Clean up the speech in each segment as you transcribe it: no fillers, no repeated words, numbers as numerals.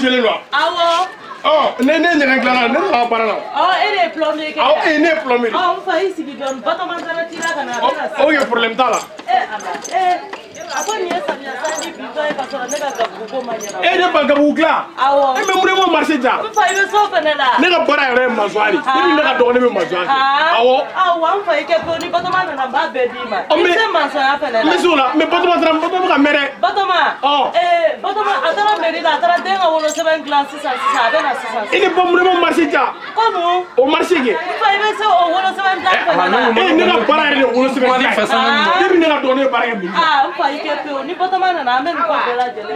gelé là. Ah ouais. Oh, n'est pas là, n'est pas là. Oh, elle est plombier. Ah, elle est plombier. Oh, on fait ici qui donne pas ton mandat à tirer à la. Oh, il y a problème là. Après, il y a ça, il y a ça, il y a parce qu'on n'est pas capable de eh, n'est pas capable là. Ah ouais. Mais vraiment marcher là. On fait le sauf là. N'est pas là, elle est mazoari. Il n'est pas donné même mazoari. Ah ouais. Ah ouais, on fait que pour nous, pas ton mandat à bas bédi ma. C'est mazoari à faire là. Mais sur là, mais pas ton mandat, pas ton mandat mère. Batoma. Oh. Batoma, attends, mais il a traité un wolo semaine glace, ça, il n'est pas vraiment marché là. Comment? Au marché. Il faut aimer ça au wolo semaine glace. Eh, n'est pas là, il wolo semaine glace. Il n'est pas donné par exemple. Ah, on fait que pour nous, pas ton mandat à même quoi de la gelée.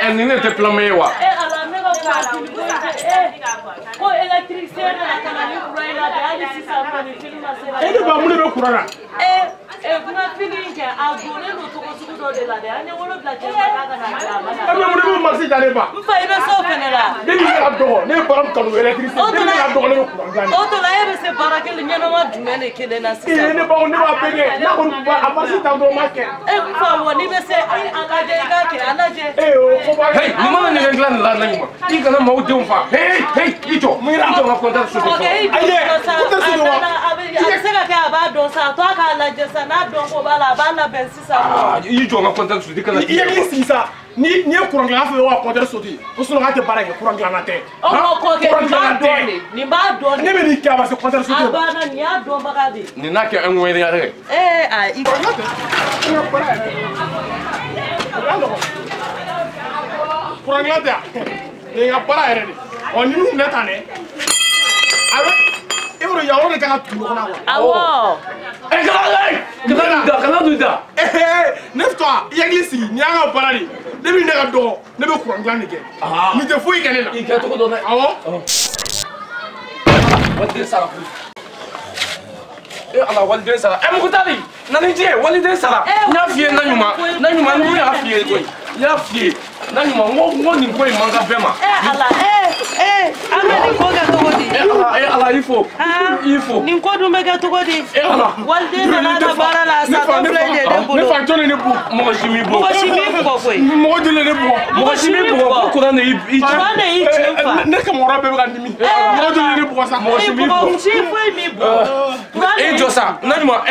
Elle n'est pas plombier wa. Alors, mais oh, électrique, c'est la canalique pour aller là, si ça peut le film. Il n'est pas mon courant là. Vous n'avez fini qu'à donner notre consultant de la dernière, on le place. Vraiment marché d'aller pas. Vous faites ça au là. Dès la dehors, n'est pas comme électrique. Dès la dehors, le courant. Autre là, c'est par quel lien on va donner qui est là. Il n'est pas, on ne va payer. Là, on va passer dans le marché. Vous faites on y va c'est à la j'ai. Hey, maman n'est pas là là. Il quand même au deux fois. Hey, il joue. Il joue à compter sur toi. OK, il il joue à compter sur toi. Il y a ici ça. Ni courant là fait on compter sur toi. Pour ce là te parler courant là na terre. Oh OK, ni ba donné. Ne me dis qu'il va se compter sur toi. Abana ni a do bagadi. Ni na ke en wele ya re. Il courant là terre. Il y a pas là. On nous net année. Alors il faut y avoir des cas tout là. Ah ouais. Neuf-toi, il y a glissé, il y a un paradis. Depuis le dehors, ne me courant là n'était. Il te faut y gagner là. Il a tout donné. Ah bon? Walde sara. Ala walde sara. Mukutali. Nani je walde sara. Nya fie nanyuma ndu ya fie ko. Ya fie. Nanyuma ngo ni ko manga bema. Ala ameni ko ga togodi. Ala ifo. Ni ko du mega togodi. Ala walde na la bara la sa to blende de bolo. Ne fa jone ne bu. Mo shimi bo. Mo shimi ko ko. Mo dile ne bu. Mo shimi bo ko na i. Ko na i chifa. Ne ka mo rabe ga ndimi. Mo dile ne bu sa. Mo shimi bo. Mo shimi mi bo. Josa, nanyuma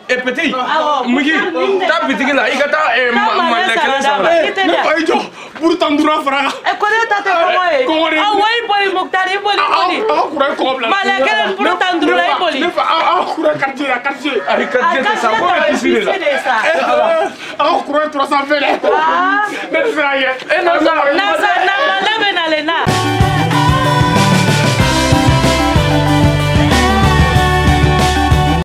et petit, Mugi, ta petite là, il gata ne pas ijo, pour tandura frère. E connaît ta comment ah ouais boy moktari boli boli. Ah courant comme là. Malakene pour tandura boli. Ne pas courant quartier à quartier. Avec quartier ça va ici là. Ah courant 300 vélo. Ah, mais frère. na